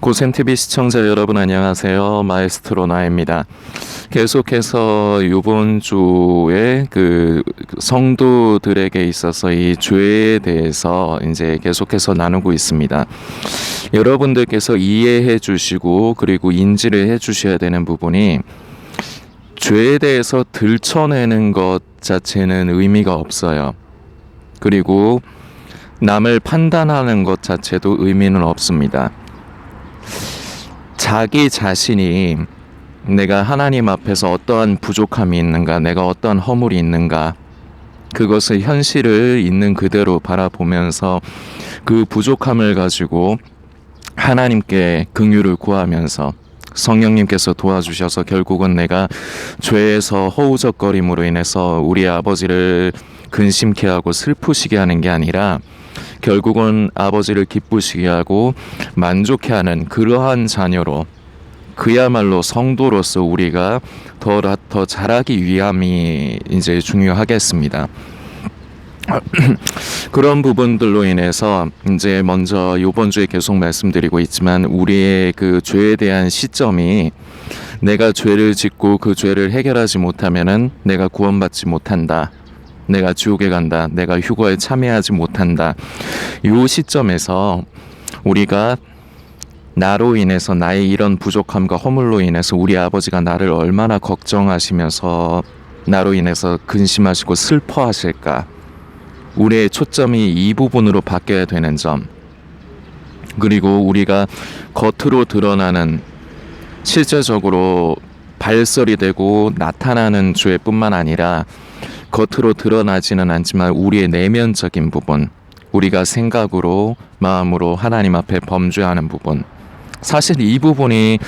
고센TV 시청자 여러분 안녕하세요. 마에스트로 나입니다. 계속해서 이번 주에 성도들에게 있어서 이 죄에 대해서 이제 계속해서 나누고 있습니다. 여러분들께서 이해해 주시고 그리고 인지를 해 주셔야 되는 부분이, 죄에 대해서 들춰내는 것 자체는 의미가 없어요. 그리고 남을 판단하는 것 자체도 의미는 없습니다. 자기 자신이 내가 하나님 앞에서 어떠한 부족함이 있는가, 내가 어떠한 허물이 있는가, 그것을 현실을 있는 그대로 바라보면서 그 부족함을 가지고 하나님께 긍휼을 구하면서 성령님께서 도와주셔서 결국은 내가 죄에서 허우적거림으로 인해서 우리 아버지를 근심케 하고 슬프시게 하는 게 아니라 결국은 아버지를 기쁘시게 하고 만족해 하는 그러한 자녀로, 그야말로 성도로서 우리가 더 자라기 위함이 이제 중요하겠습니다. 그런 부분들로 인해서 이제 먼저 이번 주에 계속 말씀드리고 있지만, 우리의 그 죄에 대한 시점이, 내가 죄를 짓고 그 죄를 해결하지 못하면은 내가 구원받지 못한다, 내가 지옥에 간다, 내가 휴거에 참여하지 못한다. 이 시점에서 우리가 나로 인해서, 나의 이런 부족함과 허물로 인해서 우리 아버지가 나를 얼마나 걱정하시면서 나로 인해서 근심하시고 슬퍼하실까, 우리의 초점이 이 부분으로 바뀌어야 되는 점, 그리고 우리가 겉으로 드러나는, 실제적으로 발설이 되고 나타나는 죄뿐만 아니라 겉으로 드러나지는 않지만 우리의 내면적인 부분, 우리가 생각으로, 마음으로 하나님 앞에 범죄하는 부분, 사실 이 부분이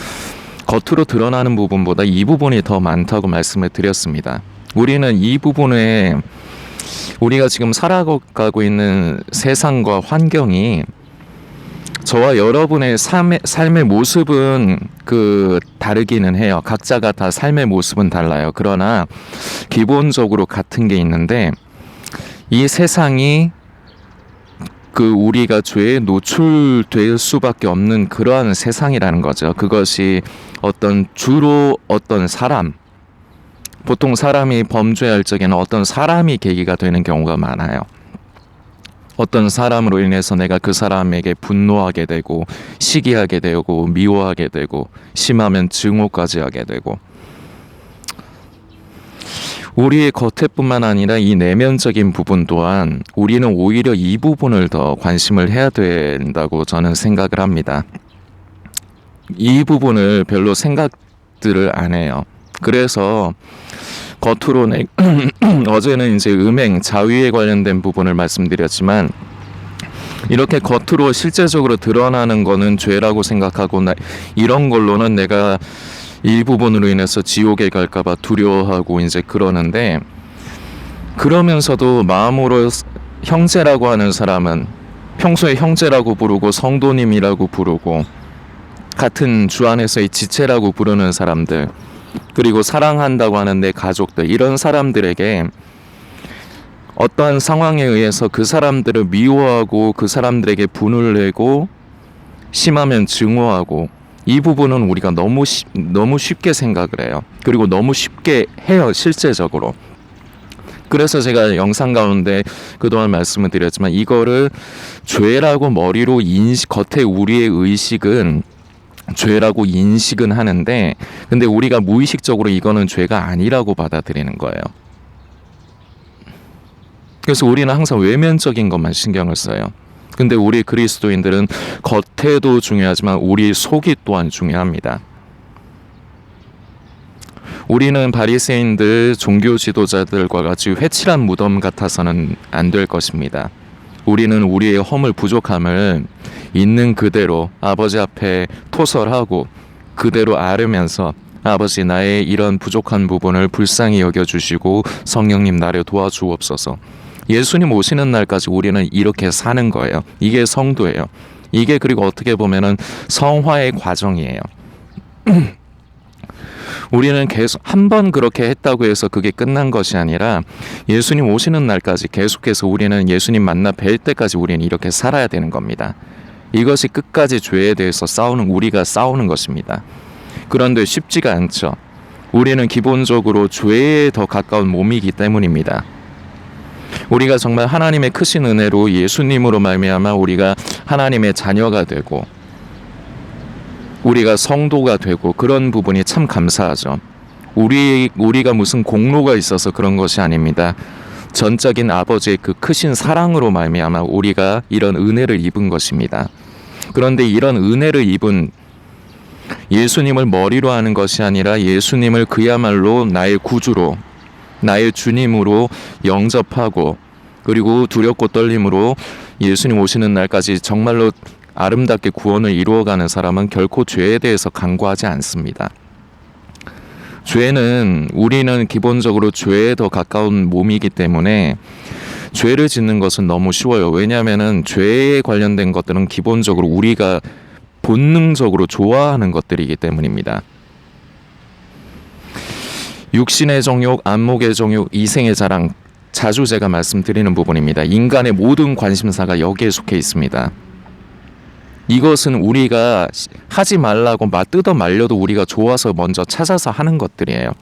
겉으로 드러나는 부분보다 이 부분이 더 많다고 말씀을 드렸습니다. 우리는 이 부분에, 우리가 지금 살아가고 있는 세상과 환경이, 저와 여러분의 삶의 모습은 다르기는 해요. 각자가 다 삶의 모습은 달라요. 그러나 기본적으로 같은 게 있는데, 이 세상이 우리가 죄에 노출될 수밖에 없는 그러한 세상이라는 거죠. 그것이 주로 어떤 사람, 보통 사람이 범죄할 적에는 어떤 사람이 계기가 되는 경우가 많아요. 어떤 사람으로 인해서 내가 그 사람에게 분노하게 되고, 시기하게 되고, 미워하게 되고, 심하면 증오까지 하게 되고, 우리의 겉에뿐만 아니라 이 내면적인 부분 또한 우리는 오히려 이 부분을 더 관심을 해야 된다고 저는 생각을 합니다. 이 부분을 별로 생각들을 안 해요. 그래서 겉으로는 어제는 이제 음행, 자위에 관련된 부분을 말씀드렸지만, 이렇게 겉으로 실제적으로 드러나는 거는 죄라고 생각하고, 이런 걸로는 내가 이 부분으로 인해서 지옥에 갈까봐 두려워하고 이제 그러는데, 그러면서도 마음으로 형제라고 하는 사람은 평소에 형제라고 부르고 성도님이라고 부르고 같은 주 안에서의 지체라고 부르는 사람들, 그리고 사랑한다고 하는 내 가족들, 이런 사람들에게 어떠한 상황에 의해서 그 사람들을 미워하고 그 사람들에게 분을 내고 심하면 증오하고, 이 부분은 우리가 너무 쉽게 생각을 해요. 그리고 너무 쉽게 해요, 실제적으로. 그래서 제가 영상 가운데 그동안 말씀을 드렸지만, 이거를 죄라고 머리로 겉에 우리의 의식은 죄라고 인식은 하는데, 근데 우리가 무의식적으로 이거는 죄가 아니라고 받아들이는 거예요. 그래서 우리는 항상 외면적인 것만 신경을 써요. 근데 우리 그리스도인들은 겉에도 중요하지만 우리 속이 또한 중요합니다. 우리는 바리새인들, 종교 지도자들과 같이 회칠한 무덤 같아서는 안 될 것입니다. 우리는 우리의 허물, 부족함을 있는 그대로 아버지 앞에 토설하고 그대로 앓으면서, 아버지, 나의 이런 부족한 부분을 불쌍히 여겨주시고 성령님 나를 도와주옵소서. 예수님 오시는 날까지 우리는 이렇게 사는 거예요. 이게 성도예요. 이게 그리고 어떻게 보면은 성화의 과정이에요. 우리는 계속 한 번 그렇게 했다고 해서 그게 끝난 것이 아니라, 예수님 오시는 날까지 계속해서 우리는 예수님 만나 뵐 때까지 우리는 이렇게 살아야 되는 겁니다. 이것이 끝까지 죄에 대해서 싸우는 우리가 싸우는 것입니다. 그런데 쉽지가 않죠. 우리는 기본적으로 죄에 더 가까운 몸이기 때문입니다. 우리가 정말 하나님의 크신 은혜로 예수님으로 말미암아 우리가 하나님의 자녀가 되고 우리가 성도가 되고 그런 부분이 참 감사하죠. 우리가 무슨 공로가 있어서 그런 것이 아닙니다. 전적인 아버지의 그 크신 사랑으로 말미암아 우리가 이런 은혜를 입은 것입니다. 그런데 이런 은혜를 입은 예수님을 머리로 하는 것이 아니라 예수님을 그야말로 나의 구주로, 나의 주님으로 영접하고 그리고 두렵고 떨림으로 예수님 오시는 날까지 정말로 아름답게 구원을 이루어가는 사람은 결코 죄에 대해서 간구하지 않습니다. 우리는 기본적으로 죄에 더 가까운 몸이기 때문에 죄를 짓는 것은 너무 쉬워요. 왜냐하면 죄에 관련된 것들은 기본적으로 우리가 본능적으로 좋아하는 것들이기 때문입니다. 육신의 정욕, 안목의 정욕, 이생의 자랑, 자주 제가 말씀드리는 부분입니다. 인간의 모든 관심사가 여기에 속해 있습니다. 이것은 우리가 하지 말라고 뜯어 말려도 우리가 좋아서 먼저 찾아서 하는 것들이에요.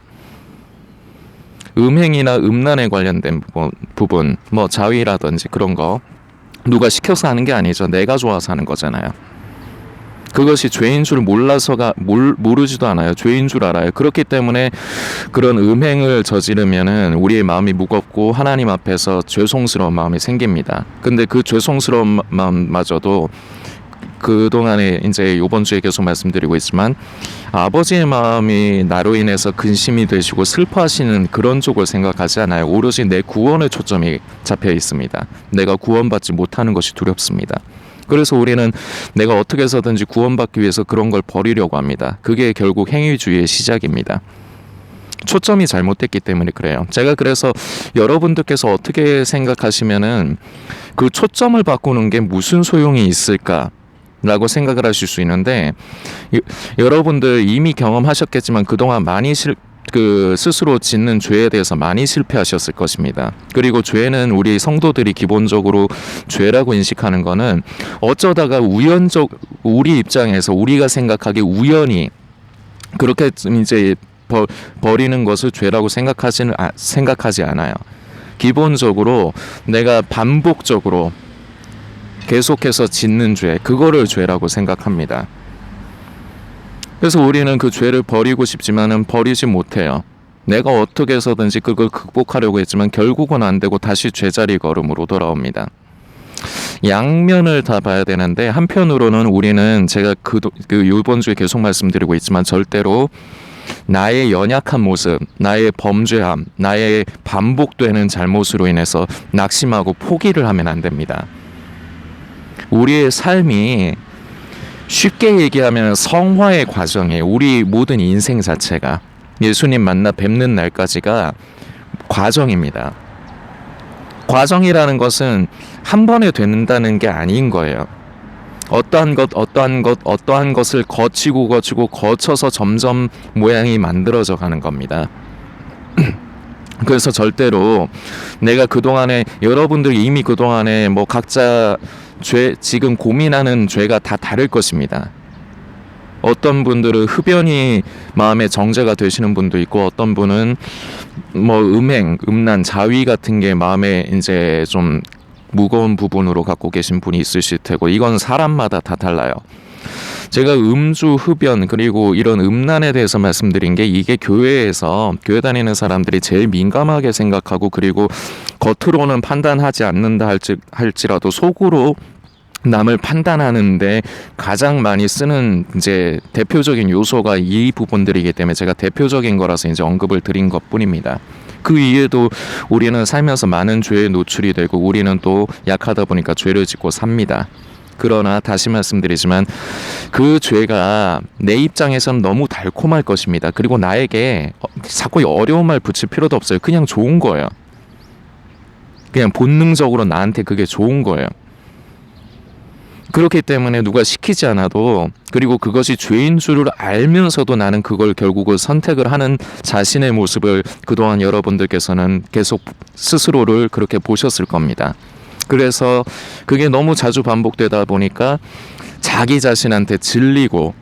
음행이나 음란에 관련된 부분, 자위라든지 그런 거 누가 시켜서 하는 게 아니죠. 내가 좋아서 하는 거잖아요. 그것이 죄인 줄 모르지도 않아요. 죄인 줄 알아요. 그렇기 때문에 그런 음행을 저지르면은 우리의 마음이 무겁고 하나님 앞에서 죄송스러운 마음이 생깁니다. 근데 그 죄송스러운 마음마저도 그동안에 이제 이번 주에 계속 말씀드리고 있지만 아버지의 마음이 나로 인해서 근심이 되시고 슬퍼하시는 그런 쪽을 생각하지 않아요. 오로지 내 구원에 초점이 잡혀 있습니다. 내가 구원받지 못하는 것이 두렵습니다. 그래서 우리는 내가 어떻게 해서든지 구원받기 위해서 그런 걸 버리려고 합니다. 그게 결국 행위주의의 시작입니다. 초점이 잘못됐기 때문에 그래요. 제가 그래서 여러분들께서 어떻게 생각하시면은 그 초점을 바꾸는 게 무슨 소용이 있을까? 라고 생각을 하실 수 있는데 여러분들 이미 경험하셨겠지만 그동안 많이 스스로 짓는 죄에 대해서 많이 실패하셨을 것입니다. 그리고 죄는 우리 성도들이 기본적으로 죄라고 인식하는 거는 어쩌다가 우리 입장에서 우리가 생각하기에 우연히 그렇게 이제 버리는 것을 죄라고 생각하지 않아요. 기본적으로 내가 반복적으로 계속해서 짓는 죄, 그거를 죄라고 생각합니다. 그래서 우리는 그 죄를 버리고 싶지만은 버리지 못해요. 내가 어떻게 해서든지 그걸 극복하려고 했지만 결국은 안 되고 다시 제자리 걸음으로 돌아옵니다. 양면을 다 봐야 되는데 한편으로는 우리는 제가 이번 주에 계속 말씀드리고 있지만 절대로 나의 연약한 모습, 나의 범죄함, 나의 반복되는 잘못으로 인해서 낙심하고 포기를 하면 안 됩니다. 우리의 삶이 쉽게 얘기하면 성화의 과정이에요. 우리 모든 인생 자체가 예수님 만나 뵙는 날까지가 과정입니다. 과정이라는 것은 한 번에 된다는 게 아닌 거예요. 어떠한 것을 거쳐서 점점 모양이 만들어져 가는 겁니다. 그래서 절대로 내가 그동안에 여러분들이 이미 그동안에 각자 지금 고민하는 죄가 다 다를 것입니다. 어떤 분들은 흡연이 마음의 정죄가 되시는 분도 있고 어떤 분은 음행, 음란, 자위 같은 게 마음에 이제 좀 무거운 부분으로 갖고 계신 분이 있으실 테고 이건 사람마다 다 달라요. 제가 음주, 흡연 그리고 이런 음란에 대해서 말씀드린 게 이게 교회 다니는 사람들이 제일 민감하게 생각하고 그리고 겉으로는 판단하지 않는다 할지라도 속으로 남을 판단하는데 가장 많이 쓰는 이제 대표적인 요소가 이 부분들이기 때문에 제가 대표적인 거라서 이제 언급을 드린 것뿐입니다. 그 이외에도 우리는 살면서 많은 죄에 노출이 되고 우리는 또 약하다 보니까 죄를 짓고 삽니다. 그러나 다시 말씀드리지만 그 죄가 내 입장에서는 너무 달콤할 것입니다. 그리고 나에게 자꾸 어려운 말 붙일 필요도 없어요. 그냥 좋은 거예요. 그냥 본능적으로 나한테 그게 좋은 거예요. 그렇기 때문에 누가 시키지 않아도 그리고 그것이 죄인 줄을 알면서도 나는 그걸 결국은 선택을 하는 자신의 모습을 그동안 여러분들께서는 계속 스스로를 그렇게 보셨을 겁니다. 그래서 그게 너무 자주 반복되다 보니까 자기 자신한테 질리고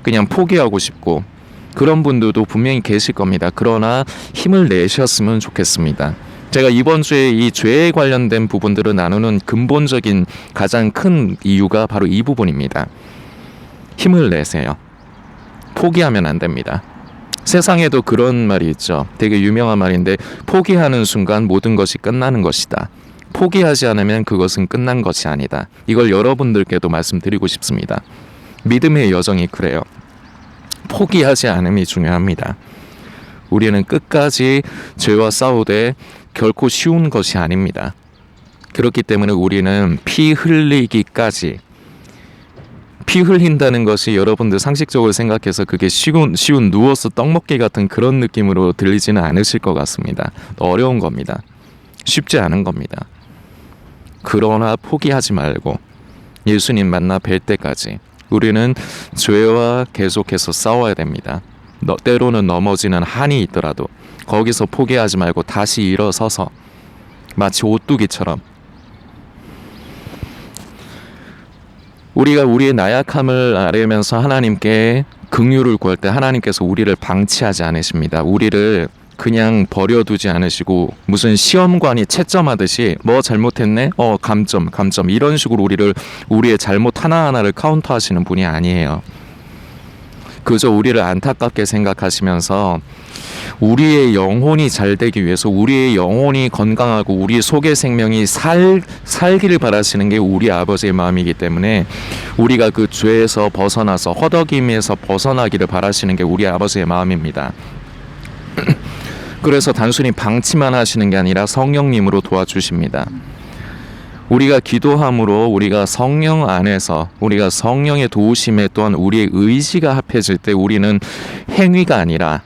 그냥 포기하고 싶고 그런 분들도 분명히 계실 겁니다. 그러나 힘을 내셨으면 좋겠습니다. 제가 이번 주에 이 죄에 관련된 부분들을 나누는 근본적인 가장 큰 이유가 바로 이 부분입니다. 힘을 내세요. 포기하면 안 됩니다. 세상에도 그런 말이 있죠. 되게 유명한 말인데 포기하는 순간 모든 것이 끝나는 것이다. 포기하지 않으면 그것은 끝난 것이 아니다. 이걸 여러분들께도 말씀드리고 싶습니다. 믿음의 여정이 그래요. 포기하지 않음이 중요합니다. 우리는 끝까지 죄와 싸우되 결코 쉬운 것이 아닙니다. 그렇기 때문에 우리는 피 흘리기까지, 피 흘린다는 것이 여러분들 상식적으로 생각해서 그게 쉬운 누워서 떡 먹기 같은 그런 느낌으로 들리지는 않으실 것 같습니다. 어려운 겁니다. 쉽지 않은 겁니다. 그러나 포기하지 말고 예수님 만나 뵐 때까지 우리는 죄와 계속해서 싸워야 됩니다. 때로는 넘어지는 한이 있더라도 거기서 포기하지 말고 다시 일어서서 마치 오뚜기처럼 우리가 우리의 나약함을 알면서 하나님께 긍휼을 구할 때 하나님께서 우리를 방치하지 않으십니다. 우리를 그냥 버려두지 않으시고 무슨 시험관이 채점하듯이 뭐 잘못했네? 감점 이런 식으로 우리의 잘못 하나하나를 카운터하시는 분이 아니에요. 그저 우리를 안타깝게 생각하시면서 우리의 영혼이 잘 되기 위해서 우리의 영혼이 건강하고 우리 속의 생명이 살기를 바라시는 게 우리 아버지의 마음이기 때문에 우리가 그 죄에서 벗어나서 허덕임에서 벗어나기를 바라시는 게 우리 아버지의 마음입니다. 그래서 단순히 방치만 하시는 게 아니라 성령님으로 도와주십니다. 우리가 기도함으로 우리가 성령 안에서 우리가 성령의 도우심에 또한 우리의 의지가 합해질 때 우리는 행위가 아니라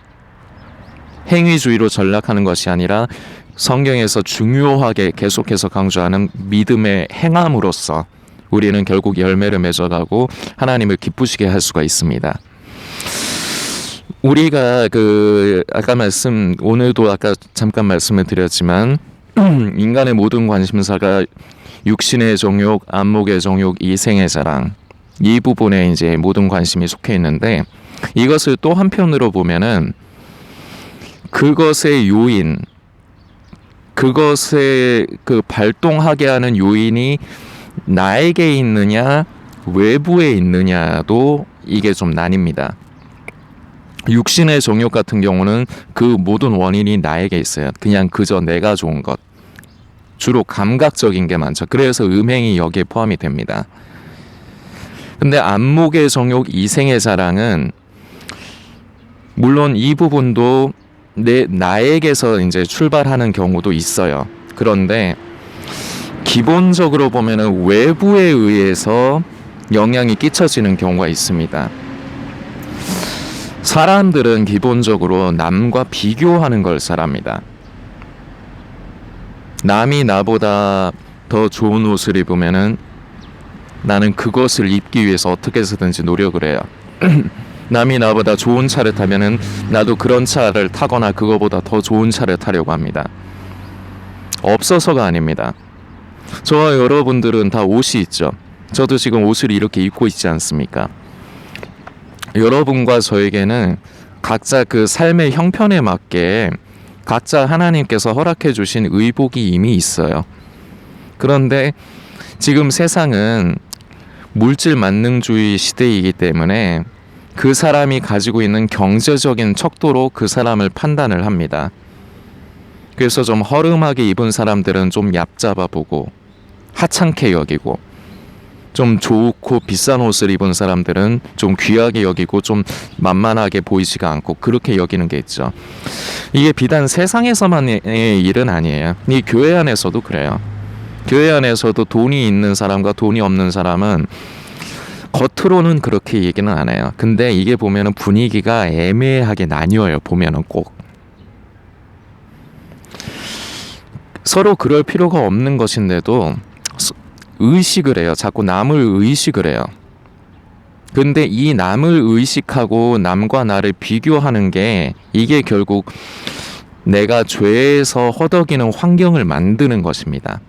행위주의로 전락하는 것이 아니라 성경에서 중요하게 계속해서 강조하는 믿음의 행함으로써 우리는 결국 열매를 맺어가고 하나님을 기쁘시게 할 수가 있습니다. 우리가 오늘도 아까 잠깐 말씀을 드렸지만 인간의 모든 관심사가 육신의 정욕, 안목의 정욕, 이생의 자랑 이 부분에 이제 모든 관심이 속해 있는데 이것을 또 한편으로 보면은 그것의 요인, 그것의 발동하게 하는 요인이 나에게 있느냐 외부에 있느냐도 이게 좀 나뉩니다. 육신의 정욕 같은 경우는 그 모든 원인이 나에게 있어요. 그냥 그저 내가 좋은 것. 주로 감각적인 게 많죠. 그래서 음행이 여기에 포함이 됩니다. 근데 안목의 정욕, 이생의 자랑은 물론 이 부분도 나에게서 이제 출발하는 경우도 있어요. 그런데 기본적으로 보면은 외부에 의해서 영향이 끼쳐지는 경우가 있습니다. 사람들은 기본적으로 남과 비교하는 걸 잘합니다. 남이 나보다 더 좋은 옷을 입으면은 나는 그것을 입기 위해서 어떻게 해서든지 노력을 해요. 남이 나보다 좋은 차를 타면은 나도 그런 차를 타거나 그거보다 더 좋은 차를 타려고 합니다. 없어서가 아닙니다. 저와 여러분들은 다 옷이 있죠. 저도 지금 옷을 이렇게 입고 있지 않습니까? 여러분과 저에게는 각자 그 삶의 형편에 맞게 각자 하나님께서 허락해 주신 의복이 이미 있어요. 그런데 지금 세상은 물질 만능주의 시대이기 때문에 그 사람이 가지고 있는 경제적인 척도로 그 사람을 판단을 합니다. 그래서 좀 허름하게 입은 사람들은 좀 얕잡아 보고 하찮게 여기고 좀 좋고 비싼 옷을 입은 사람들은 좀 귀하게 여기고 좀 만만하게 보이지가 않고 그렇게 여기는 게 있죠. 이게 비단 세상에서만의 일은 아니에요. 이 교회 안에서도 그래요. 교회 안에서도 돈이 있는 사람과 돈이 없는 사람은 겉으로는 그렇게 얘기는 안 해요. 근데 이게 보면은 분위기가 애매하게 나뉘어요. 보면은 꼭. 서로 그럴 필요가 없는 것인데도 의식을 해요. 자꾸 남을 의식을 해요. 근데 이 남을 의식하고 남과 나를 비교하는 게 이게 결국 내가 죄에서 허덕이는 환경을 만드는 것입니다.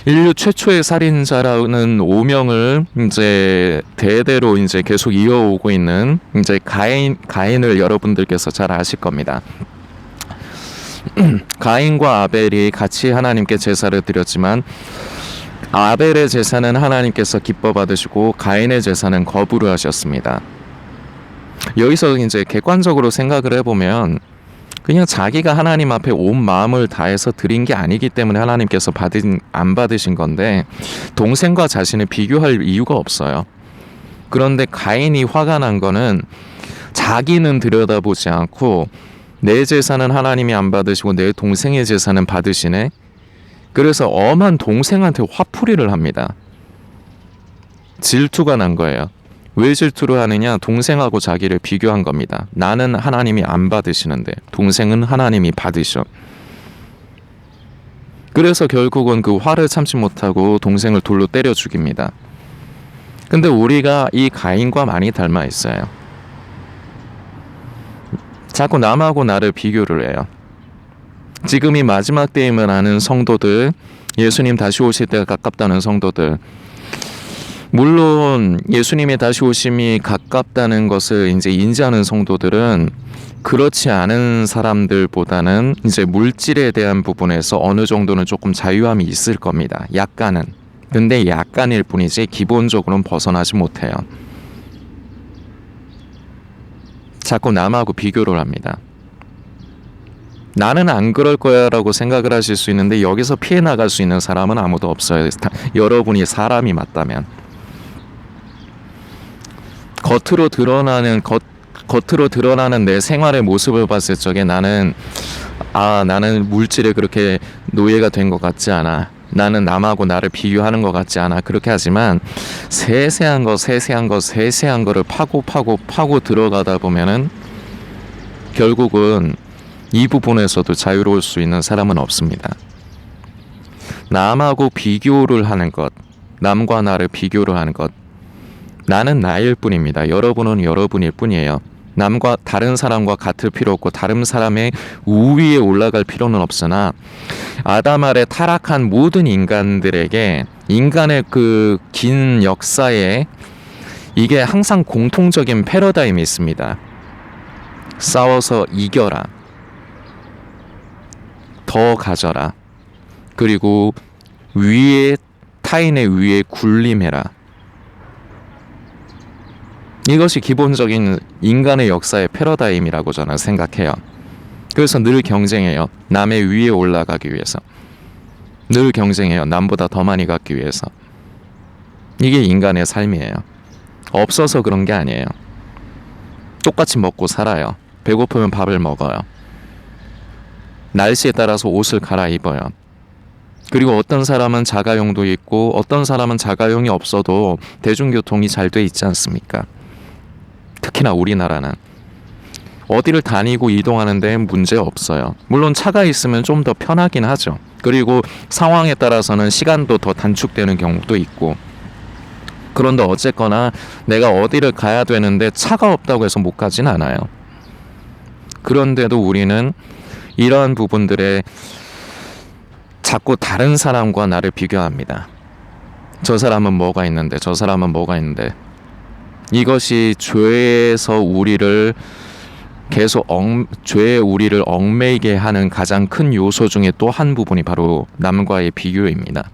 인류 최초의 살인자라는 오명을 이제 대대로 이제 계속 이어오고 있는 이제 가인을 여러분들께서 잘 아실 겁니다. 가인과 아벨이 같이 하나님께 제사를 드렸지만 아벨의 제사는 하나님께서 기뻐 받으시고 가인의 제사는 거부를 하셨습니다. 여기서 이제 객관적으로 생각을 해보면 그냥 자기가 하나님 앞에 온 마음을 다해서 드린 게 아니기 때문에 하나님께서 안 받으신 건데 동생과 자신을 비교할 이유가 없어요. 그런데 가인이 화가 난 거는 자기는 들여다보지 않고 내 제사는 하나님이 안 받으시고 내 동생의 제사는 받으시네. 그래서 엄한 동생한테 화풀이를 합니다. 질투가 난 거예요. 왜 질투를 하느냐? 동생하고 자기를 비교한 겁니다. 나는 하나님이 안 받으시는데 동생은 하나님이 받으셔. 그래서 결국은 그 화를 참지 못하고 동생을 돌로 때려 죽입니다. 근데 우리가 이 가인과 많이 닮아 있어요. 자꾸 남하고 나를 비교를 해요. 지금 이 마지막 때임을 아는 성도들, 예수님 다시 오실 때가 가깝다는 성도들, 물론 예수님의 다시 오심이 가깝다는 것을 이제 인지하는 성도들은 그렇지 않은 사람들보다는 이제 물질에 대한 부분에서 어느 정도는 조금 자유함이 있을 겁니다. 약간은. 근데 약간일 뿐이지 기본적으로는 벗어나지 못해요. 자꾸 남하고 비교를 합니다. 나는 안 그럴 거야 라고 생각을 하실 수 있는데 여기서 피해 나갈 수 있는 사람은 아무도 없어요. 여러분이 사람이 맞다면. 겉으로 드러나는 내 생활의 모습을 봤을 적에 나는 물질에 그렇게 노예가 된 것 같지 않아. 나는 남하고 나를 비교하는 것 같지 않아. 그렇게 하지만 세세한 거를 파고 들어가다 보면은 결국은 이 부분에서도 자유로울 수 있는 사람은 없습니다. 남하고 비교를 하는 것, 남과 나를 비교를 하는 것, 나는 나일 뿐입니다. 여러분은 여러분일 뿐이에요. 남과 다른 사람과 같을 필요 없고 다른 사람의 우위에 올라갈 필요는 없으나 아담 아래 타락한 모든 인간들에게 인간의 그 긴 역사에 이게 항상 공통적인 패러다임이 있습니다. 싸워서 이겨라. 더 가져라. 그리고 타인의 위에 군림해라. 이것이 기본적인 인간의 역사의 패러다임이라고 저는 생각해요. 그래서 늘 경쟁해요. 남의 위에 올라가기 위해서. 늘 경쟁해요. 남보다 더 많이 갖기 위해서. 이게 인간의 삶이에요. 없어서 그런 게 아니에요. 똑같이 먹고 살아요. 배고프면 밥을 먹어요. 날씨에 따라서 옷을 갈아입어요. 그리고 어떤 사람은 자가용도 있고 어떤 사람은 자가용이 없어도 대중교통이 잘 돼 있지 않습니까? 특히나 우리나라는 어디를 다니고 이동하는 데는 문제 없어요. 물론 차가 있으면 좀 더 편하긴 하죠. 그리고 상황에 따라서는 시간도 더 단축되는 경우도 있고. 그런데 어쨌거나 내가 어디를 가야 되는데 차가 없다고 해서 못 가진 않아요. 그런데도 우리는 이러한 부분들에 자꾸 다른 사람과 나를 비교합니다. 저 사람은 뭐가 있는데 저 사람은 뭐가 있는데. 이것이 죄에서 우리를 계속 죄에 우리를 얽매이게 하는 가장 큰 요소 중에 또 한 부분이 바로 남과의 비교입니다.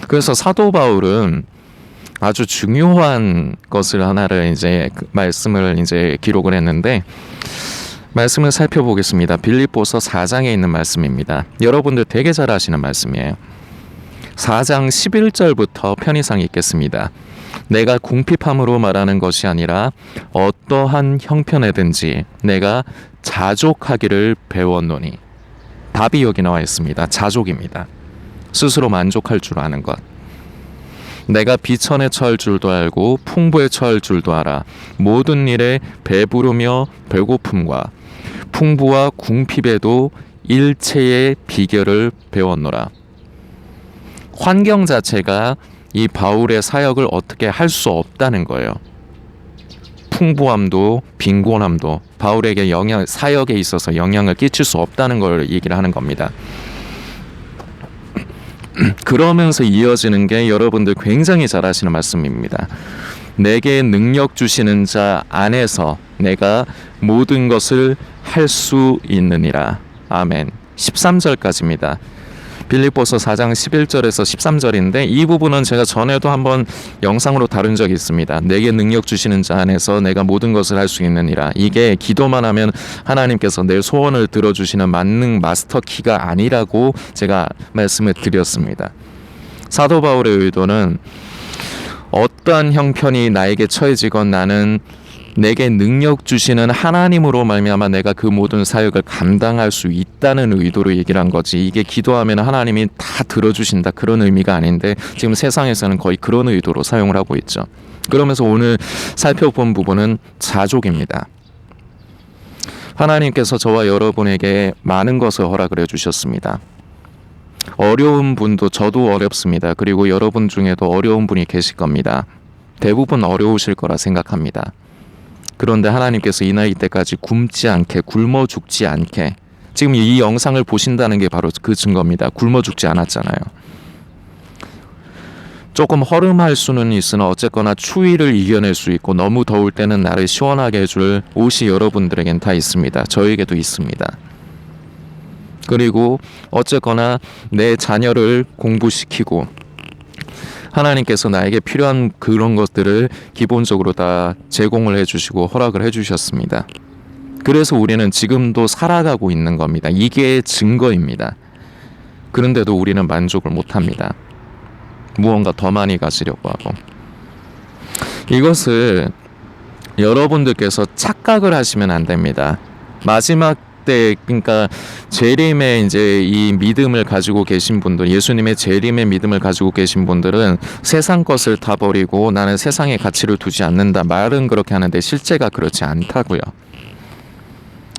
그래서 사도 바울은 아주 중요한 것을 하나를 말씀을 기록을 했는데 말씀을 살펴보겠습니다. 빌립보서 4장에 있는 말씀입니다. 여러분들 되게 잘 아시는 말씀이에요. 4장 11절부터 편의상 읽겠습니다. 내가 궁핍함으로 말하는 것이 아니라 어떠한 형편에든지 내가 자족하기를 배웠노니. 답이 여기 나와 있습니다. 자족입니다. 스스로 만족할 줄 아는 것. 내가 비천에 처할 줄도 알고 풍부에 처할 줄도 알아. 모든 일에 배부르며 배고픔과 풍부와 궁핍에도 일체의 비결을 배웠노라. 환경 자체가 이 바울의 사역을 어떻게 할 수 없다는 거예요. 풍부함도 빈곤함도 바울에게 사역에 있어서 영향을 끼칠 수 없다는 걸 얘기를 하는 겁니다. 그러면서 이어지는 게 여러분들 굉장히 잘 아시는 말씀입니다. 내게 능력 주시는 자 안에서 내가 모든 것을 할 수 있느니라. 아멘. 13절까지입니다. 빌립보서 4장 11절에서 13절인데 이 부분은 제가 전에도 한번 영상으로 다룬 적이 있습니다. 내게 능력 주시는 자 안에서 내가 모든 것을 할 수 있느니라. 이게 기도만 하면 하나님께서 내 소원을 들어주시는 만능 마스터키가 아니라고 제가 말씀을 드렸습니다. 사도 바울의 의도는 어떠한 형편이 나에게 처해지건 나는 내게 능력 주시는 하나님으로 말미암아 내가 그 모든 사역을 감당할 수 있다는 의도로 얘기를 한 거지, 이게 기도하면 하나님이 다 들어주신다 그런 의미가 아닌데 지금 세상에서는 거의 그런 의도로 사용을 하고 있죠. 그러면서 오늘 살펴본 부분은 자족입니다. 하나님께서 저와 여러분에게 많은 것을 허락을 해주셨습니다. 어려운 분도, 저도 어렵습니다. 그리고 여러분 중에도 어려운 분이 계실 겁니다. 대부분 어려우실 거라 생각합니다. 그런데 하나님께서 이 나이 때까지 굶지 않게, 굶어 죽지 않게, 지금 이 영상을 보신다는 게 바로 그 증거입니다. 굶어 죽지 않았잖아요. 조금 허름할 수는 있으나 어쨌거나 추위를 이겨낼 수 있고 너무 더울 때는 나를 시원하게 해줄 옷이 여러분들에겐 다 있습니다. 저에게도 있습니다. 그리고 어쨌거나 내 자녀를 공부시키고 하나님께서 나에게 필요한 그런 것들을 기본적으로 다 제공을 해주시고 허락을 해주셨습니다. 그래서 우리는 지금도 살아가고 있는 겁니다. 이게 증거입니다. 그런데도 우리는 만족을 못합니다. 무언가 더 많이 가지려고 하고. 이것을 여러분들께서 착각을 하시면 안 됩니다. 마지막 때, 그러니까 재림의 이제 이 믿음을 가지고 계신 분들, 예수님의 재림의 믿음을 가지고 계신 분들은 세상 것을 다 버리고 나는 세상에 가치를 두지 않는다, 말은 그렇게 하는데 실제가 그렇지 않다고요.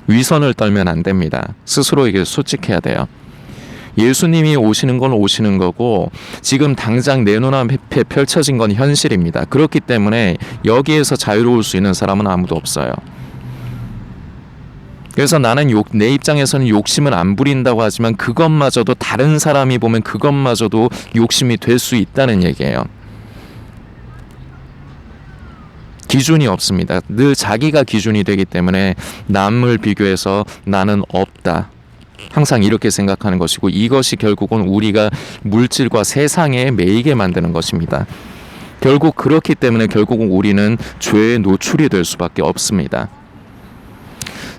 위선을 떨면 안 됩니다. 스스로에게 솔직해야 돼요. 예수님이 오시는 건 오시는 거고 지금 당장 내 눈앞에 펼쳐진 건 현실입니다. 그렇기 때문에 여기에서 자유로울 수 있는 사람은 아무도 없어요. 그래서 나는 내 입장에서는 욕심을 안 부린다고 하지만 그것마저도 다른 사람이 보면 그것마저도 욕심이 될 수 있다는 얘기예요. 기준이 없습니다. 늘 자기가 기준이 되기 때문에 남을 비교해서 나는 없다, 항상 이렇게 생각하는 것이고, 이것이 결국은 우리가 물질과 세상에 매이게 만드는 것입니다. 결국 그렇기 때문에 결국은 우리는 죄에 노출이 될 수밖에 없습니다.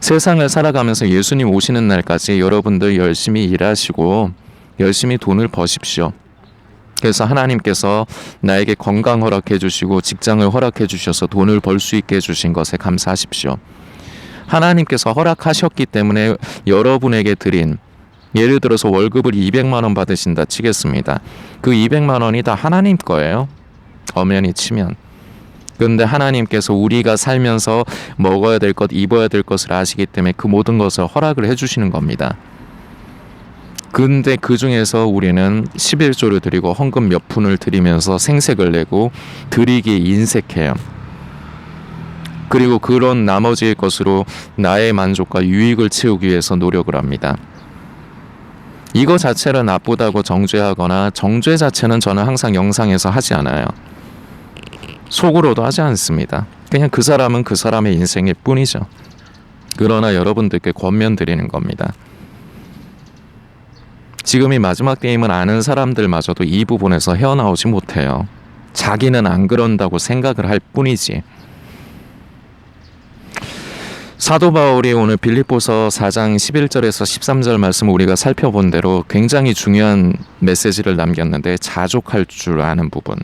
세상을 살아가면서 예수님 오시는 날까지 여러분들 열심히 일하시고 열심히 돈을 버십시오. 그래서 하나님께서 나에게 건강 허락해 주시고 직장을 허락해 주셔서 돈을 벌 수 있게 해주신 것에 감사하십시오. 하나님께서 허락하셨기 때문에 여러분에게 드린, 예를 들어서 월급을 200만 원 받으신다 치겠습니다. 그 200만 원이 다 하나님 거예요. 엄연히 치면. 그런데 하나님께서 우리가 살면서 먹어야 될 것, 입어야 될 것을 아시기 때문에 그 모든 것을 허락을 해주시는 겁니다. 근데 그 중에서 우리는 11조를 드리고 헌금 몇 푼을 드리면서 생색을 내고 드리기에 인색해요. 그리고 그런 나머지의 것으로 나의 만족과 유익을 채우기 위해서 노력을 합니다. 이거 자체를 나쁘다고 정죄하거나, 정죄 자체는 저는 항상 영상에서 하지 않아요. 속으로도 하지 않습니다. 그냥 그 사람은 그 사람의 인생일 뿐이죠. 그러나 여러분들께 권면드리는 겁니다. 지금이 마지막 때임을 아는 사람들마저도 이 부분에서 헤어나오지 못해요. 자기는 안 그런다고 생각을 할 뿐이지. 사도 바울이 오늘 빌립보서 4장 11절에서 13절 말씀을 우리가 살펴본 대로 굉장히 중요한 메시지를 남겼는데, 자족할 줄 아는 부분,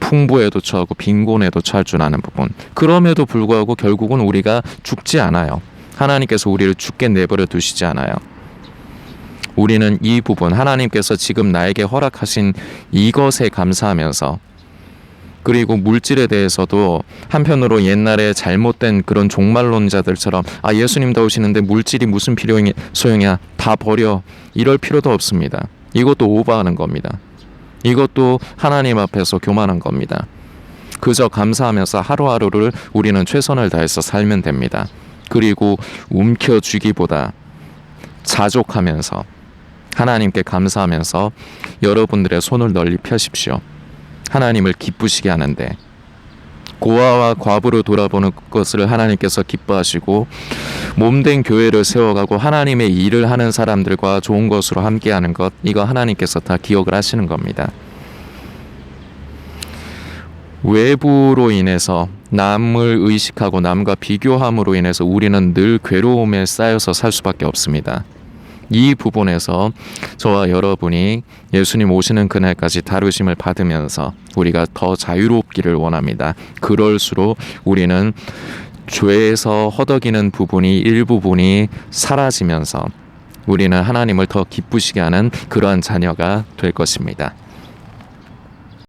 풍부에도 처하고 빈곤에도 처할 줄 아는 부분. 그럼에도 불구하고 결국은 우리가 죽지 않아요. 하나님께서 우리를 죽게 내버려 두시지 않아요. 우리는 이 부분, 하나님께서 지금 나에게 허락하신 이것에 감사하면서, 그리고 물질에 대해서도 한편으로 옛날에 잘못된 그런 종말론자들처럼 예수님 다 오시는데 물질이 무슨 소용이야, 다 버려, 이럴 필요도 없습니다. 이것도 오버하는 겁니다. 이것도 하나님 앞에서 교만한 겁니다. 그저 감사하면서 하루하루를 우리는 최선을 다해서 살면 됩니다. 그리고 움켜쥐기보다 자족하면서 하나님께 감사하면서 여러분들의 손을 널리 펴십시오. 하나님을 기쁘시게 하는데, 고아와 과부로 돌아보는 것을 하나님께서 기뻐하시고 몸된 교회를 세워가고 하나님의 일을 하는 사람들과 좋은 것으로 함께하는 것, 이거 하나님께서 다 기억을 하시는 겁니다. 외부로 인해서 남을 의식하고 남과 비교함으로 인해서 우리는 늘 괴로움에 쌓여서 살 수밖에 없습니다. 이 부분에서 저와 여러분이 예수님 오시는 그날까지 다루심을 받으면서 우리가 더 자유롭기를 원합니다. 그럴수록 우리는 죄에서 허덕이는 부분이 일부분이 사라지면서 우리는 하나님을 더 기쁘시게 하는 그러한 자녀가 될 것입니다.